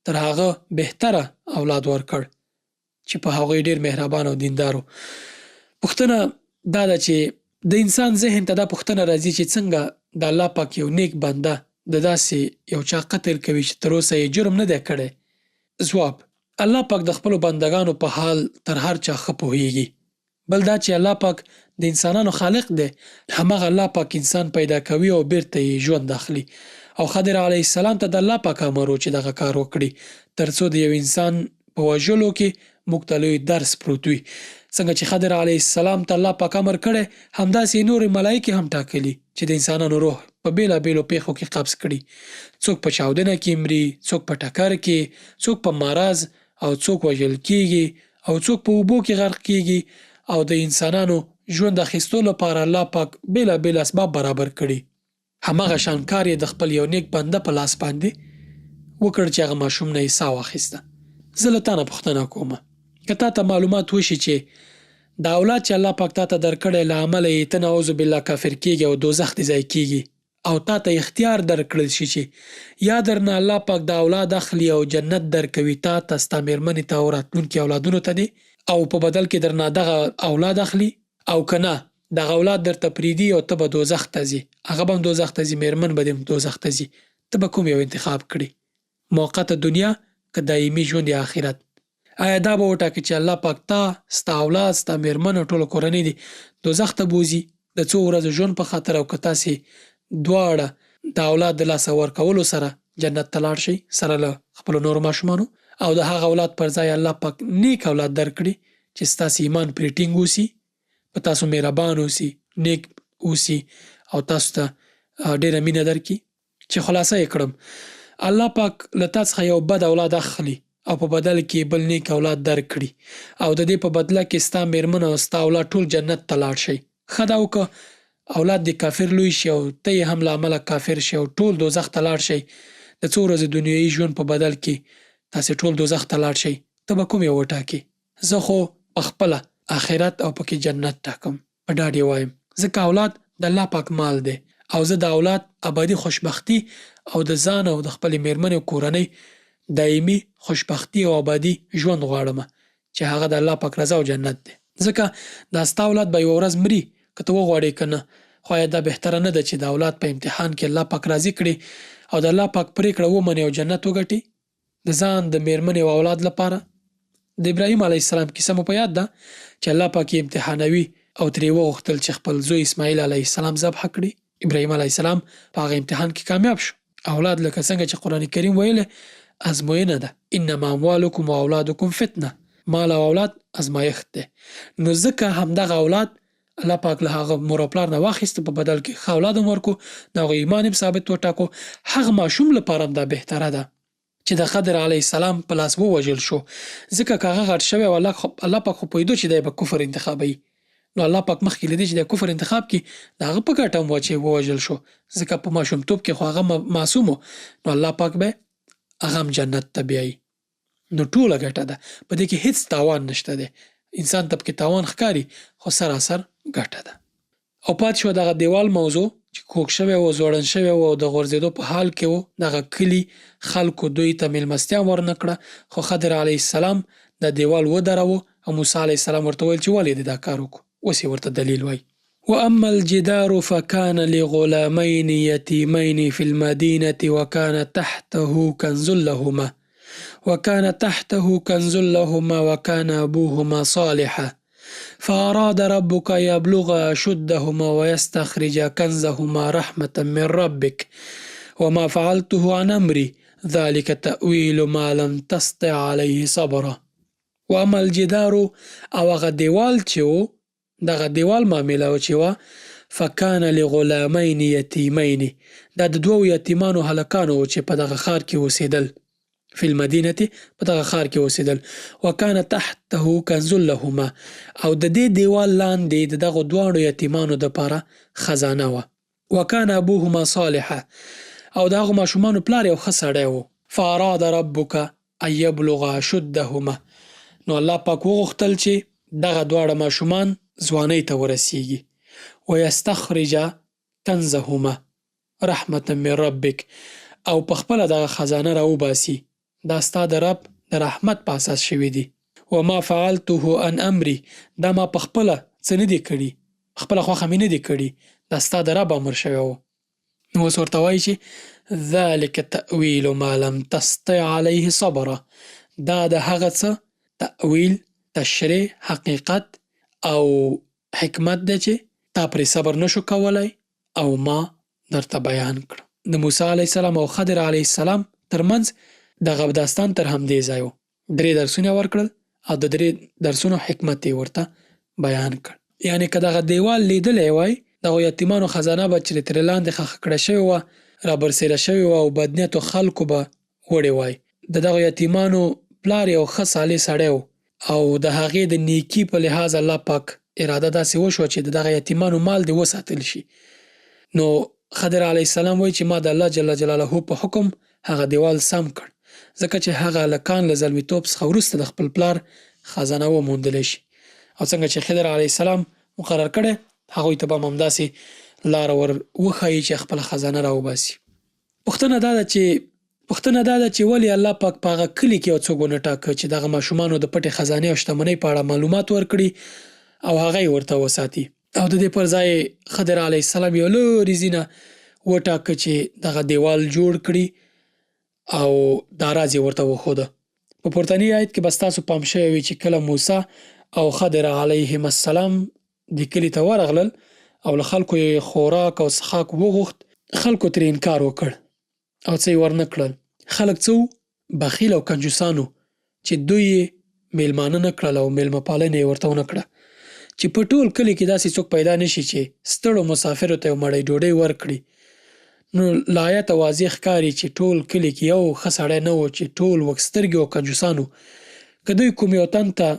تر هغه بهتره اولاد ورکړ چې په هغوی ډېر مهربان او دیندارو. پوښتنه دا ده چې د انسان ذهن ته دا پوښتنه راځي چې څنګه د الله پاک یو نیک بنده د داسې یو چا قتل کوي چې تر اوسه یې جرم نه دی کړی. ځواب: الله پاک د خپلو بندګانو په حال تر هر چا ښه پوهیږي. بل دا چې الله پاک د انسانانو خالق دی، همغه الله پاک انسان پیدا کوي او بیرته یې ژوند اخلي. او خضر علیه السلام ته د الله پاک امر و چې دغه کار وکړي تر څو د یو انسان په وژلو کې موږ ته لوی درس پروت وي. څنګه چې خضر علیه السلام ته الله پاک امر کړی، همداسې نورې ملایکې هم ټاکلي چې د انسانانو روح په بېلابېلو پیښو کې قبض کړي. څوک په چاودنه کې مري، څوک په ټکر کې، څوک په مرض او څوک وژل کېږي او څوک په اوبو کې غرق کېږي. او د انسانانو ژوند اخیستو لپاره الله پاک بېلابېل اسباب برابر کړي. همغه شان کار یې د خپل یو نیک بنده په لاس باندې وکړ چې هغه ماشوم نه یې ساه واخیسته. زه له تا نه پوښتنه کومه، که تا ته معلومات وشي چې د اولاد چې الله پاک تا ته درکړی له امله یې ته نعوذ بالله کافر کېږي او دوزخ دې ځای کېږي او تا ته اختیار درکړل شي چې یا درنه الله پاک د اولاد اخلي او جنت درکوي تا ته، ستا مېرمنې ته او راتلونکي اولادونو ته دې، او په بدل کې درنه دغه اولاد اخلي، او که نه دغه اولاد درته پرېږدي او ته به دوزخ ته ځي، هغه به هم دوزخ ته ځي، مېرمن به دې هم دوزخ ته ځي، ته به کوم یو انتخاب کړې؟ موقته دنیا که دایمي ژوند یا آخرت؟ آیا دا به وټاکې چې الله پاک تا، ستا اولاد، ستا مېرمن او ټوله کورنۍ دې دوزخ ته بوځي د څو ورځو ژوند په خاطر، او که تاسې دواړه د اولاد د لاسه ورکولو سره جنت ته لاړ شئ سره له خپلو نورو ماشومانو، او د هغه اولاد پر ځای الله پاک نیک اولاد درکړي چې ستاسې ایمان پرې ټینګ اوسي، په تاسو مهربان اوسي، نیک اوسي او تاسو ته ډېره مینه درکړي. چې خلاصه یې کړم، الله پاک له تا څخه یو بد اولاد اخلي او په بدل کې بل نیک اولاد درکړي، او د دې په بدله کې ستا مېرمن او ستا اولاد ټول جنت ته لاړ شي. ښه دا وکړه اولاد دې کافر لوی شي او ته یې هم له امله کافر شي او ټول دوزخ ته لاړ شئ. د څو ورځې دنیایي ژوند په بدل کې تاسې ټول دوزخ ته لاړ شئ، ته به کوم یو وټاکې؟ زه خو پخپله آخرت او پکې جنت ټاکم، په ډاډ یې وایم، ځکه اولاد د الله پاک مال دی او زه د اولاد ابدي خوشبختي او د ځان او د خپلې مېرمنې او کورنۍ دایمي خوشبختي او ابدي ژوند غواړم چې هغه د الله پاک رضا او جنت دی. ځکه دا ستا اولاد به یوه ورځ مري، که ته وغواړې که نه، خو آیا دا بهتره نه ده چې د اولاد په امتحان کې الله پاک راضي کړي او د الله پاک پرېکړه ومني او جنت وګټي د ځان، د مېرمنې او اولاد لپاره؟ د ابراهیم علیه السلام کیسه مو په یاد ده چې الله پاک یې امتحانوي او ترې وغوښتل چې خپل زوی اسماعیل علیه السلام ذبح کړي. ابراهیم علیه السلام په هغه امتحان کې کامیاب شو. اولاد لکه څنګه چې قرآن کریم ویلی ازموینه ده، انما اموالکم و اولادکم فتنه، مال او اولاد ازمایښت دی. نو ځکه همدغه اولاد الله پاک له هغه مور او پلار نه واخیسته، په بدل کې ښه اولاد هم ورکړو، د هغوی ایمان هم ثابت وټاکو. هغه ماشوم لپاره هم دا بهتره ده چې د خضر علیه السلام په لاس ووژل شو، ځکه که هغه غټ شوی و الله پاک خو پوهېدو چې دی به کفر انتخابوي، نو الله پاک مخکې له دې چې د کفر انتخاب کړي د هغه په ګټه هم وه چې ووژل شو، ځکه په ماشومتوب کې خو هغه معصوم و، نو الله پاک به هغه هم جنت ته بیایي. نو ټوله ګټه ده، په دې کې هیڅ تاوان نشته دی. انسان ته پکې تاوان ښکاري خو سراسر ګټه ده. او پاتې شوه دغه دیوال موضوع چې کوږ شوی و، زوړند شوی و او د غورځېدو په حال کې و. دغه کلي خلکو دوی ته میلمستیا هم ورنه کړه، خو خضر علیه السلام د دیوال ودروه او موسی علیه السلام ورته وویل چې ولې دې دا کار وکړو. اوس یې ورته دلیل وایي. واما الجدار فكان لغلامين يتيمين في المدينة وكان تحته كنز لهما وكان أبوهما صالحا فأراد ربك يبلغ أشدهما ويستخرج كنزهما رحمة من ربك وما فعلته عن أمري ذلك تأويل ما لم تستطع عليه صبرا. واما الجدار او هغه دیوال چې و، دغه دیوال معامله و چې وه، فکان لغلامین یتیمین، دا د دوو یتیمانو هلکانو و چې په دغه ښار کې اوسېدل، فی المدینه په دغه ښار کې اوسېدل، وکان تحته کنز لهما، او د دې دیوال لاندې د دغو دواړو یتیمانو دپاره خزانه وه. وکان ابوهما صالحا، او د هغو ماشومانو پلار یو ښه سړی و. فاراد ربک ان یبلغ اشدهما، نو الله پاک وغوښتل چې دغه دواړه ماشومان ځوانۍ ته ورسیږي. ویستخرج کنزهما رحمة من ربک، او په خپله دغه خزانه راوباسي، دا ستا د رب د رحمت په اساس شوي دي. وما فعلته عن امري، دا ما په خپله څه نه دي کړي، خپله خوښه مې نه دي کړي، دا ستا د رب امر شوی و. نو اوس ورته وایي چې ذلک تأویل ما لم تستطع علیه صبرا، دا د هغه څه تأویل، تشریح، حقیقت او حکمت دی چې تا پرې صبر نشو کولی او ما درته بیان کړ. د موسی علیه السلام او خضر علیه السلام ترمنځ دغه داستان تر همدې ځای و. 3 درسونه ورکړل او د 3 درسونو حکمت یې ورته بیان کړ. یعنی که دغه دیوال لیدلی وای، دغه یتیمانو خزانه به چې ترې لاندې ښخ کړه شوې وه، رابرسېره شوې وه او بدنیتو خلکو به وړې وای. د دغو یتیمانو پلار یو ښه صالح سړی و او د هغې د نیکي په لحاظ الله پاک اراده داسې وشوه چې د دغه یتیمانو مال دې وساتل شي. نو خضر علیه السلام وایي چې ما د الله جل جلاله په حکم هغه دیوال سم کړ، ځکه چې هغه هلکان له زلمیتوب څخه وروسته د خپل پلار خزانه وموندلی شي، او څنګه چې خضر علیه السلام مقرر کړی، هغوی ته به هم همداسې لاره ور وښایي چې خپله خزانه راوباسي. پوښتنه دا ده چې ولې الله پاک په هغه کلي کې یو څوک ونه ټاکه چې دغه ماشومانو د پټې خزانې او شتمنۍ په اړه معلومات ورکړي او هغه یې ورته وساتي، او د دې پر ځای خضر علیه السلام یو لرې ځینه وټاکه چې دغه دیوال جوړ کړي او دا راز یې ورته وښوده. په پورتني آیت کې به ستاسو پام شوی وي چې کله موسی او خضر علیهم السلام دې کلي ته ورغلل او له خلکو یې خوراک او څښاک وغوښت، خلکو ترې انکار وکړ او څه یې ورنه کړل. خلک څه بخیل او کنجوسانو چې دوی یې میلمانه نه کړل او میلمه پالنه یې ورته ونه کړه، چې په ټول کلي کې داسې څوک پیدا نشي چې ستړو مسافرو ته یو مړۍ ډوډۍ ورکړي. نو له آیته واضح ښکاري چې ټول کلي کې یو ښه سړی نه و چې ټول وکسترګي او کنجوسانو. که دوی کوم یو تن ته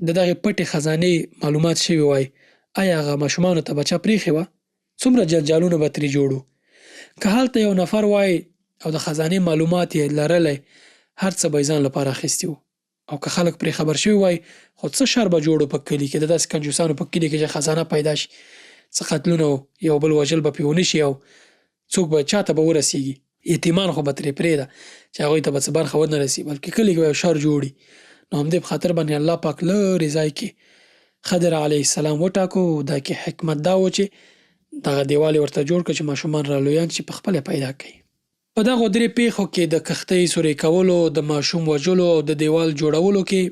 د دغې پټې خزانې معلومات شوي وای، آیا هغه ماشومانو ته به چا پرېښې وه؟ څومره جنجالونه به ترې جوړ وو. که هلته یو نفر وای او د خزانې معلومات یې لرلی، هر څه به یې ځان لپاره اخیستي وو، او که خلک پرې خبر شوي وای، خو څه شر به جوړ په کلي کې، د داسې کنجوسانو په کلي کې چې خزانه پیدا شي، څه قتلونه یو بل وژل به پرې ونه شي او څوک به چاته به ورسیږي. یتیمان خو به ترې پرېږده چې هغوی ته به څه برخه ونه رسي، بلکې کلي کې به یو شر جوړي. نو همدې په خاطر باندې الله پاک لرې ځای کې خضر علیه السلام وټاکو. دا کې حکمت دا و چې دغه دیوال یې ورته جوړ کړه چې ماشومان رالویان چې پخپله پیدا کوي. په دغو 3 پیښو کې د کښتۍ سوري کولو، د ماشوم وژلو او د دیوال جوړولو کې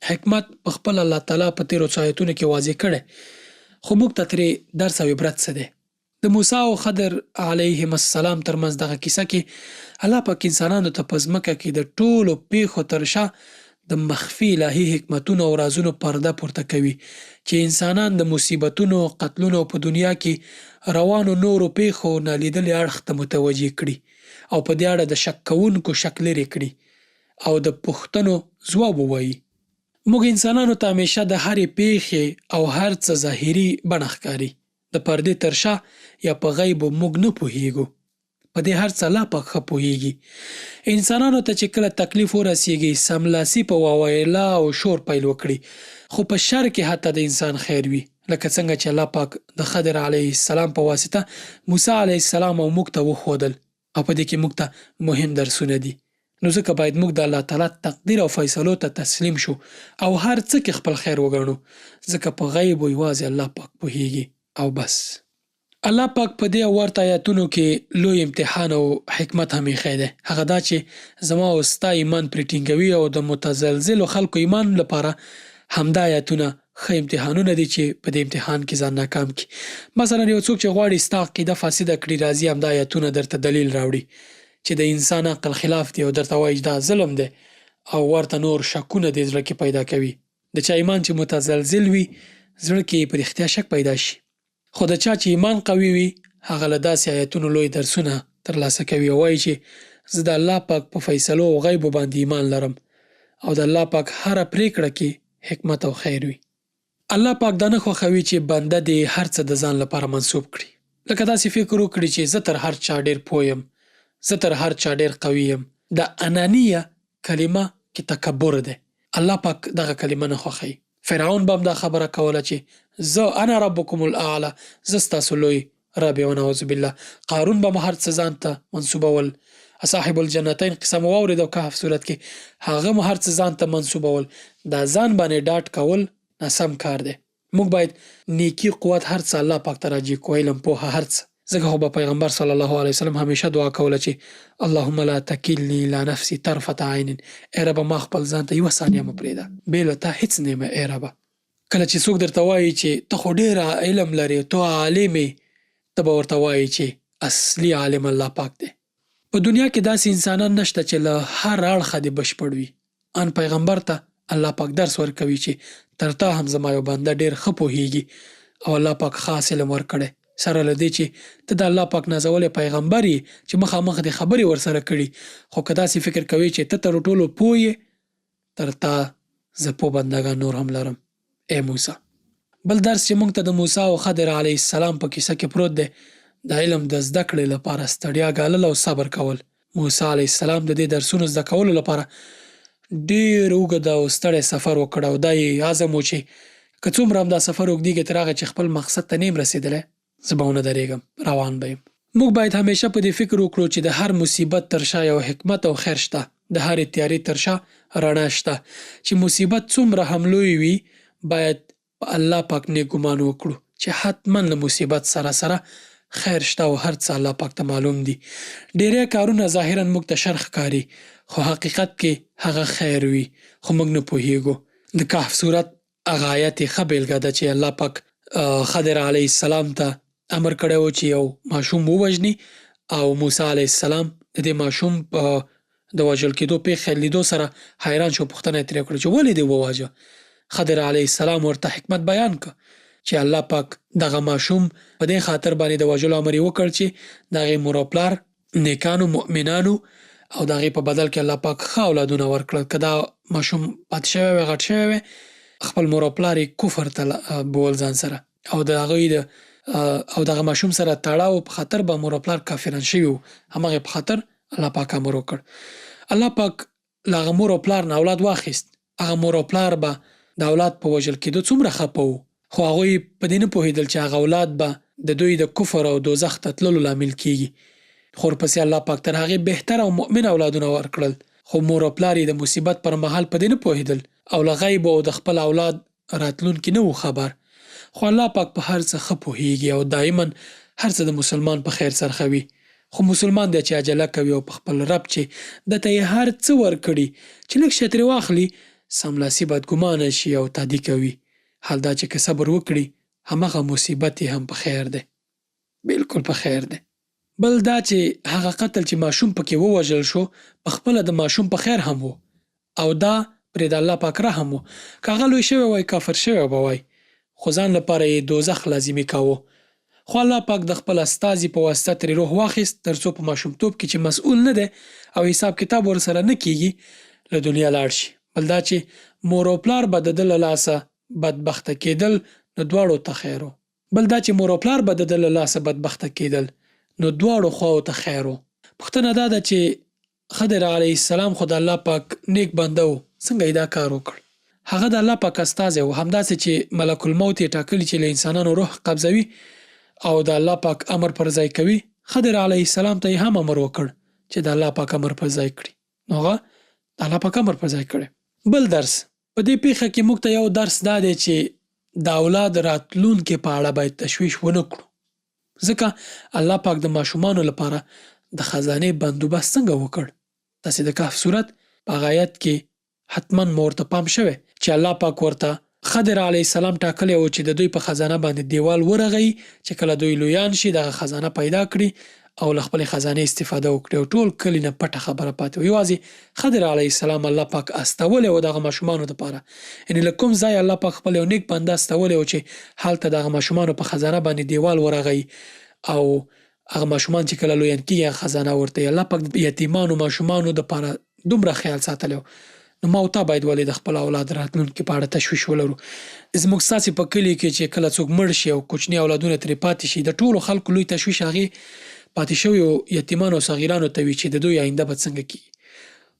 حکمت پخپله الله تعالی په تېرو څو آیتونو کې واضح کړی، خو موږ ته ترې درس او عبرت څه دی. د موسی او خضر علیهم السلام ترمنځ دغه کیسه کې الله پاک انسانانو ته په ځمکه کې د ټولو پیښو تر شا د مخفي الهي حکمتونو او رازونو پرده پورته کوي چې انسانان د مصیبتونو، قتلونو په دنیا کې روانو نورو پیښو نالیدلي اړخ ته متوجه کړي او په دې اړه د شک کوونکو شک لرې کړي او د پوښتنو ځواب ووایي. موږ انسانانو ته همیشه د هرې پیښې او هر څه ظاهري بڼه ښکاري. د پردې تر شا یا په غیبو موږ نه پوهیږو. په دې هر څه الله پاک ښه پوهیږي. انسانانو ته چې کله تکلیف ورسیږي سملاسي په واویلا او شور پیل وکړي، خو په شر کې حتی د انسان خیر وي، لکه څنګه چې الله پاک د خضر علیه السلام په واسطه موسی علیه السلام او موږ ته وښودل او په دې کې موږ ته مهم درسونه دي. نو ځکه باید موږ د الله تعالی تقدیر او فیصلو ته تسلیم شو او هر څه کې خپل خیر وګڼو، ځکه په غیبو یوازې الله پاک پوهیږي او بس. الله پاک په دې او ورته آیاتونو کې لوی امتحان او حکمت هم ایښی دی. هغه دا چې زما او ستا ایمان پرې ټینګوي او د متزلزلو خلکو ایمان لپاره همدا آیاتونه ښه امتحانونه دي چې په دې امتحان کې ځان ناکام کړي. مثلا یو څوک چې غواړي ستا عقیده فاسده کړي، راځي همدا آیاتونه درته دلیل راوړي چې د انسان عقل خلاف دی او درته وایي دا ظلم دی او ورته نور شکونه دې زړه کې پیدا کوي. د چا ایمان چې متزلزل وي زړه کې په رښتیا شک پیدا شي، خو د چا چې ایمان قوي وي هغه له داسې آیتونو لوی درسونه ترلاسه کوي او وایي چې زه د الله پاک په فیصلو او غیبو باندې ایمان لرم او د الله پاک هره پریکړه کې حکمت او خیر وي. الله پاک دا نه خوښوي چې بنده دې هر څه د ځان لپاره منسوب کړي، لکه داسې فکر وکړي چې زه تر هر چا ډېر پوه یم، زه تر هر چا ډېر قوي یم. د انانیه کلمه کې تکبر دی. الله پاک دغه کلمه نه خوښوي. فرعون به هم دا خبره کوله چې زه انا ربکم الاعلی، زه ستاسو لوی رب یم نعوذ بالله. قارون به هر څه ځان ته منسوبول. صاحب الجنتین قصه مو واورېده کهف صورت کې، هغه مو هر څه ځان ته منسوبول. دا ځان باندې ډاډ کول ناسم کار دی. موږ باید نیکی، قوت هر څه الله پاک ته راجع کو، علم، پوهه، هر څه. ځکه خو به پیغمبر صلی الله علیه وسلم همیشه دعا کوله چې اللهم لا تکلنی الی نفسی طرفة عین، ای ربه ما خپل ځان ته یوه ثانیه مه پرېږده، بې له تا هېڅ نه یم ای ربه. کله چې څوک درته وایي چې ته خو ډېر علم لرې، ته عالم یې، ته به ورته وایي چې اصلي عالم الله پاک دی. په دنیا کې داسې انسانان نشته چې له هر اړخه دې بشپړ وي. ان پیغمبر ته الله پاک درس ورکوي چې تر تا هم زما یو بنده ډېر ښه پوهیږي او الله پاک خاص علم ورکړی، سره له دې چې ته د الله پاک نازولی پیغمبر یې چې مخامخ دې خبرې ورسره کړي. خو که داسې فکر کوي چې ته تر ټولو پوه یې، تر تا زه پوه بندګان نور هم لرم ای موسی. بل درس چې موږ ته د موسی او خضر علیه السلام په کیسه کې پروت دی، د علم د زده کړې لپاره ستړیا ګالل او صبر کول. موسی علیه السلام د دې درسونو زده کولو لپاره ډېر اوږد او ستړی سفر وکړ او دا یې عزم و چې که څومره هم دا سفر اوږدېږي تر هغه چې خپل مقصد ته نه یم رسېدلی، زه به ونه درېږم، روان به یم. موږ باید همیشه په دې فکر وکړو چې د هر مصیبت تر شا یو حکمت او خیر شته، د هرې تیارې تر شا رڼا شته. چې مصیبت څومره هم لوی وي باید په الله پاک نیک ګمان وکړو چې حتما له مصیبت سره سره خیر شته او هر څه الله پاک ته معلوم دي. ډېری کارونه ظاهرا موږ ته شر ښکاري خو حقیقت کې هغه خیر وي، خو موږ نه پوهیږو. د کهف صورت هغه آیت یې ښه بیلګه ده چې الله پاک خضر علیه السلام ته امر کړی و چې یو ماشوم ووژني او موسی علیه السلام د دې ماشوم په د وژل کېدو پیښه لیدو سره حیران شو. پوښتنه یې ترې وکړه چې ولې دې وواژه؟ خضر علیه السلام ورته حکمت بیان کړ چې الله پاک دغه ماشوم په دې خاطر باندې د وژلو امر یې وکړ چې د هغې مور او پلار نیکانو، مؤمنانو او د هغې په بدل کې الله پاک ښه اولادونه ورکړل. که دا ماشوم پاتې شوی وی، غټ شوی وی، خپل مور او پلار یې کفر ته بول ځان سره او د هغوی او دغه ماشوم سره تړاو په خاطر به مور او پلار کافران شوي وو، همغې په خاطر الله پاک امر وکړ. الله پاک له هغه مور او پلار نه اولاد واخیست. هغه مور او پلار به د اولاد په وژل کېدو څومره خفه وو، خو هغوی په دې نه پوهېدل چې هغه اولاد به د دوی د کفر او دوزخ ته تللو لامل کېږي. خو ورپسې الله پاک تر هغې بهتر او مؤمن اولادونه ورکړل، خو مور او پلار یې د مصیبت پر مهال په دې نه پوهېدل او له غیب او د خپل اولاد راتلونکي نه و خبر. خو الله پاک په هر څه ښه پوهیږي او دایما هر څه د مسلمان په خیر سرخوي. خو مسلمان دی چې عجله کوي او په خپل رب چې دته یې هر څه ورکړي چې لږ شی ترې واخلي سملاسي بدګمانه شي او تادي کوي. حال دا چې که صبر وکړي همغه مصیبت یې هم په خیر دی، بلکل په خیر دی. بل دا چې هغه قتل چې ماشوم پکې ووژل شو په خپله د ماشوم په خیر هم و او دا پرې د الله پاک رحم و. که هغه لوی شوی وای کافر شوی به وای، خو ځان لپاره یې دوزخ لازمي کاوه. خو الله پاک د خپل استازي په واسطه ترې روح واخیست تر څو په ماشومتوب کې چې مسؤل نه دی او حساب کتاب ورسره نه کیږي له دنیا لاړ شي. بل دا چې مور او پلار به د ده له لاسه بدبخته کېدل نو دواړو ته خیر و. بل دا چې مور او پلار به د ده له لاسه بدبخته کېدل نو دواړو خواو ته خیر و. پوښتنه دا ده چې خضر علیه السلام خو د الله پاک نیک بنده و، څنګه یې دا کار وکړ؟ هغه د الله پاک استازی و، همداسې چې ملک الموت یې ټاکلي چې له انسانانو روح قبضوي او د الله پاک امر پر ځای کوي. خضر علیه السلام ته یې هم امر وکړ چې د الله پاک امر پر ځای کړي. نو هغه د الله پاک امر پر ځای کړی. بل درس په دې پیښه کې موږ ته یو درس دا دی چې د اولاد راتلونکي په اړه باید تشویش ونه کړو، ځکه الله پاک د ماشومانو لپاره د خزانې بندوبست څنګه وکړ. تاسې د کهف صورت په هغه آیت کې حتما مو ورته پام شوی چې الله پاک ورته خضر علیه السلام ټاکلی و چې د دوی په خزانه باندې دیوال ورغوي چې کله دوی لویان شي دغه خزانه پیدا کړي او له خپلې خزانې استفاده وکړي او ټول کلي نه پټه خبره پاتې و. یوازې خضر علیه السلام الله پاک استولی و دغه ماشومانو دپاره، یعنې له کوم ځای الله پاک خپل یو نیک بنده استولی و چې هلته دغه ماشومانو په خزانه باندې دیوال ورغوي او هغه ماشومان چې کله لویان کېږي هغه خزانه ورته الله پاک د یتیمانو ماشومانو دپاره دومره خیال ساتلی و. نو ما او تا باید ولې د خپل اولاد راتلونکي په اړه تشویش ولرو. زموږ ستاسې په کلي کې چې کله څوک مړ شي او کوچني اولادونه ترې پاتې شي، د ټولو خلکو لوی تشویش هغې پاتې شویو یتیمانو او صغیرانو ته وي چې د دوی آینده به څنګه کېږي.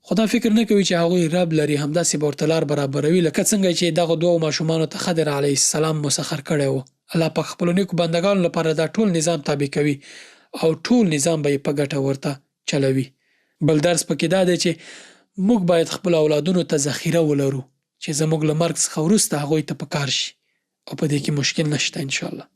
خو دا فکر نه کوي چې هغوی رب لري، همداسې به ورته لار برابروي لکه څنګه چې دغو دوو ماشومانو ته خضر علیه السلام مسخر کړی و. الله پاک خپلو نیکو بندګانو لپاره دا ټول نظام تابع کوي او ټول نظام به یې په ګټه ورته چلوي. بل درس پکې دا دی چې موږ باید خپل اولادونو ته ذخیره ولرو چې زموږ له مرګ څخه وروسته هغوی ته په کار شي او په دې کې مشکل نشته انشاءالله.